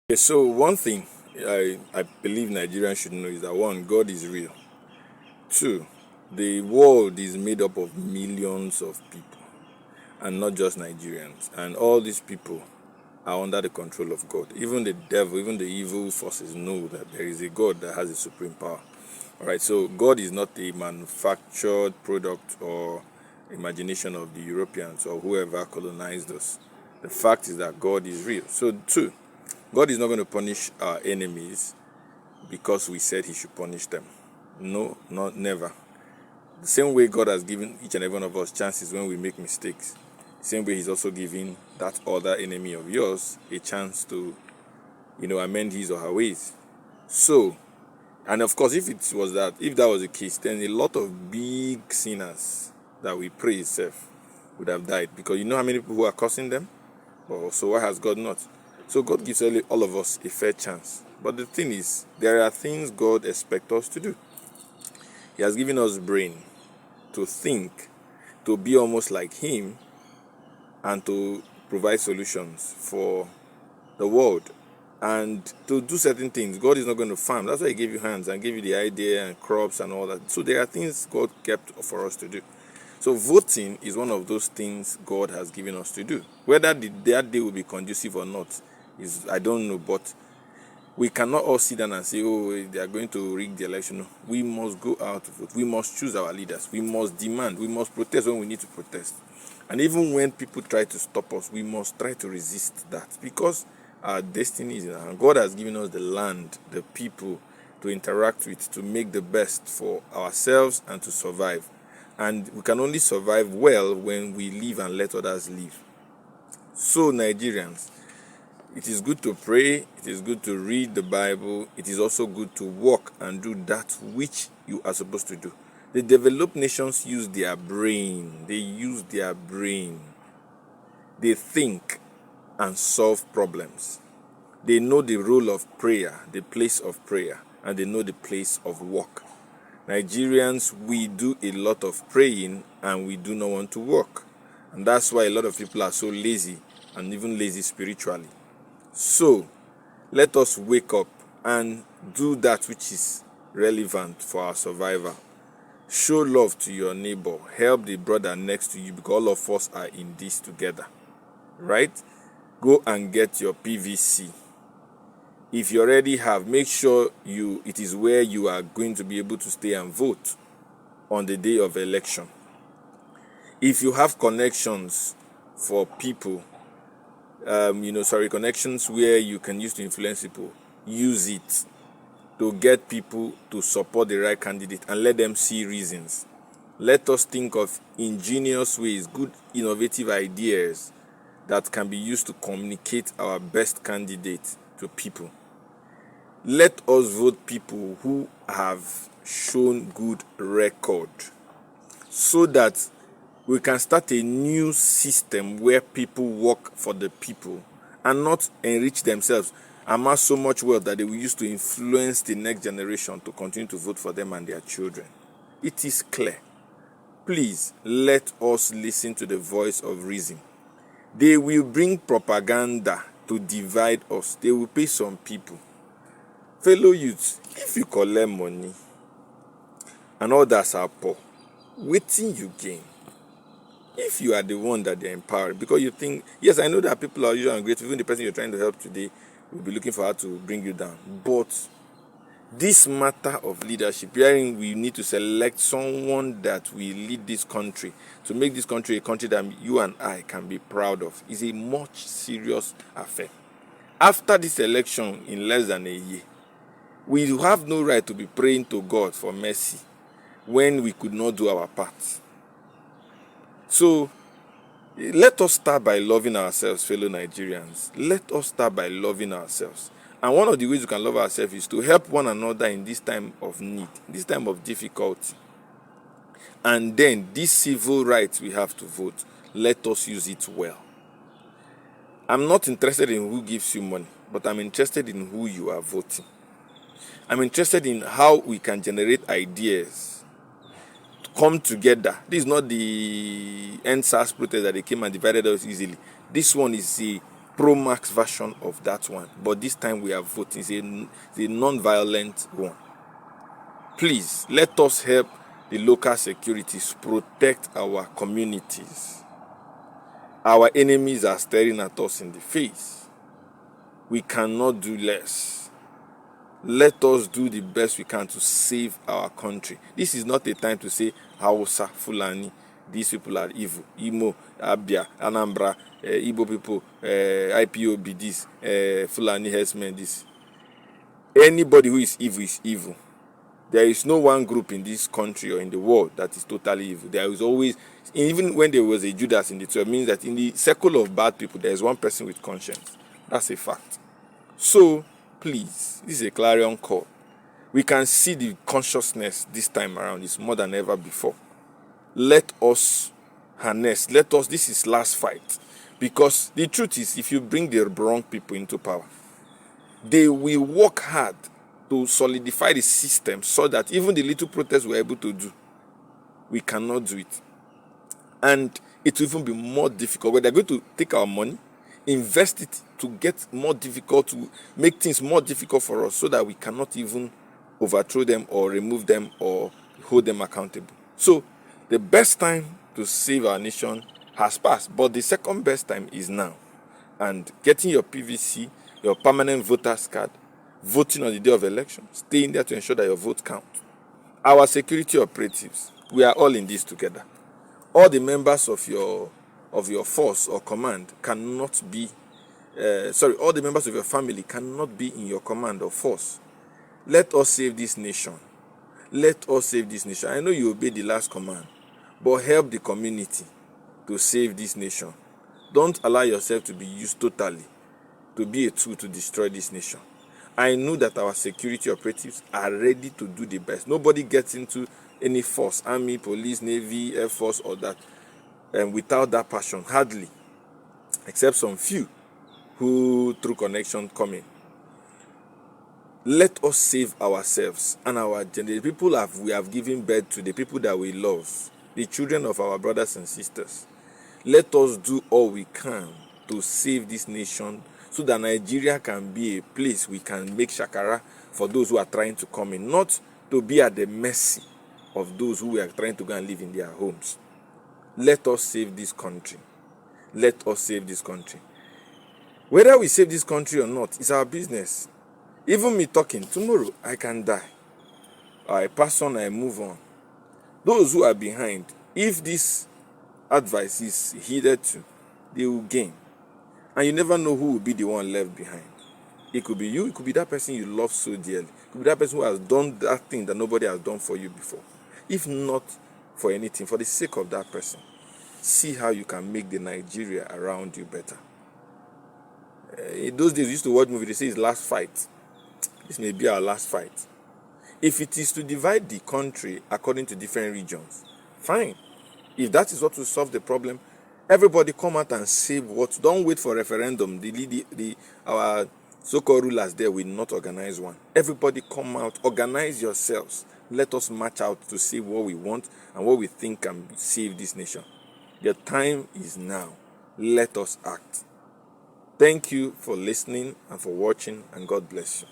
Okay, so one thing I believe Nigerians should know is that one, God is real. Two, the world is made up of millions of people and not just Nigerians. And all these people are under the control of God. Even the devil, even the evil forces know that there is a God that has a supreme power. All right, so God is not a manufactured product or imagination of the Europeans or whoever colonized us. The fact is that God is real. So, two, God is not going to punish our enemies because we said he should punish them. No, not never. The same way God has given each and every one of us chances when we make mistakes, the same way he's also giving that other enemy of yours a chance to, amend his or her ways. So, and of course, if that was the case, then a lot of big sinners that we praise self would have died, because you know how many people who are cursing them? Well, so why has God not? So God gives all of us a fair chance. But the thing is, there are things God expects us to do. He has given us brain to think, to be almost like him, and to provide solutions for the world. And to do certain things, God is not going to farm. That's why he gave you hands and gave you the idea and crops and all that. So there are things God kept for us to do. So voting is one of those things God has given us to do. Whether that day will be conducive or not, I don't know. But we cannot all sit down and say, oh, they are going to rig the election. No. We must go out to vote. We must choose our leaders. We must demand. We must protest when we need to protest. And even when people try to stop us, we must try to resist that, because our destiny is in our hand. God has given us the land, the people to interact with, to make the best for ourselves and to survive. And we can only survive well when we live and let others live. So, Nigerians, it is good to pray, it is good to read the Bible, it is also good to walk and do that which you are supposed to do. The developed nations use their brain. They think and solve problems. They know the role of prayer, the place of prayer, and they know the place of work. Nigerians, we do a lot of praying and we do not want to work. And that's why a lot of people are so lazy, and even lazy spiritually. So, let us wake up and do that which is relevant for our survival. Show love to your neighbor. Help the brother next to you, because all of us are in this together. Right? Go and get your PVC. If you already have, make sure it is where you are going to be able to stay and vote on the day of election. If you have connections for people, connections where you can use to influence people, use it to get people to support the right candidate and let them see reasons. Let us think of ingenious ways, good innovative ideas that can be used to communicate our best candidate to people. Let us vote people who have shown good record, so that we can start a new system where people work for the people and not enrich themselves, amass so much wealth that they will use to influence the next generation to continue to vote for them and their children. It is clear. Please, let us listen to the voice of reason. They will bring propaganda to divide us. They will pay some people. Fellow youths, if you collect money and others are poor, wetin you gain? If you are the one that they're empowered, because you think, yes, I know that people are usually ungrateful. Even the person you're trying to help today will be looking for how to bring you down. But this matter of leadership, wherein we need to select someone that will lead this country, to make this country a country that you and I can be proud of, is a much serious affair. After this election in less than a year, we have no right to be praying to God for mercy when we could not do our part. So, let us start by loving ourselves, fellow Nigerians. Let us start by loving ourselves. And one of the ways we can love ourselves is to help one another in this time of need, this time of difficulty. And then, this civil right we have to vote, let us use it well. I'm not interested in who gives you money, but I'm interested in who you are voting. I'm interested in how we can generate ideas to come together. This is not the NSAS protest that they came and divided us easily. This one is a Pro Max version of that one. But this time we are voting. It's a non-violent one. Please, let us help the local securities protect our communities. Our enemies are staring at us in the face. We cannot do less. Let us do the best we can to save our country. This is not a time to say Hausa, Fulani, these people are evil. Imo, Abia, Anambra, Igbo people, IPOB, this, Fulani herdsmen, this. Anybody who is evil is evil. There is no one group in this country or in the world that is totally evil. There is always, even when there was a Judas in the 12, means that in the circle of bad people, there is one person with conscience. That's a fact. So, please, this is a clarion call. We can see the consciousness this time around is more than ever before. Let us harness, this is last fight. Because the truth is, if you bring the wrong people into power, they will work hard to solidify the system so that even the little protests we're able to do, we cannot do it. And it will even be more difficult. But they're going to take our money, invest it to get more difficult, to make things more difficult for us so that we cannot even overthrow them or remove them or hold them accountable. So the best time to save our nation has passed, but the second best time is now. And getting your PVC, your permanent voter's card, voting on the day of election, staying there to ensure that your vote counts. Our security operatives, we are all in this together. All the members of your force or command cannot be, all the members of your family cannot be in your command or force. Let us save this nation. Let us save this nation. I know you obey the last command, but help the community to save this nation. Don't allow yourself to be used totally to be a tool to destroy this nation. I know that our security operatives are ready to do the best. Nobody gets into any force, army, police, navy, air force, or that, without that passion, hardly, except some few who through connection come in. Let us save ourselves and our generation. People we have given birth to, the people that we love, the children of our brothers and sisters. Let us do all we can to save this nation so that Nigeria can be a place we can make shakara for those who are trying to come in, not to be at the mercy of those who are trying to go and live in their homes. Let us save this country. Let us save this country. Whether we save this country or not, it's our business. Even me talking, tomorrow I can die. I pass on, I move on. Those who are behind, if this advice is heeded to, they will gain. And you never know who will be the one left behind. It could be you, it could be that person you love so dearly. It could be that person who has done that thing that nobody has done for you before. If not for anything, for the sake of that person, see how you can make the Nigeria around you better. In those days, we used to watch movies, they say it's last fight. This may be our last fight. If it is to divide the country according to different regions, fine. If that is what will solve the problem, everybody come out and say what. Don't wait for referendum. Our so-called rulers there will not organize one. Everybody come out, organize yourselves. Let us march out to see what we want and what we think can save this nation. The time is now. Let us act. Thank you for listening and for watching, and God bless you.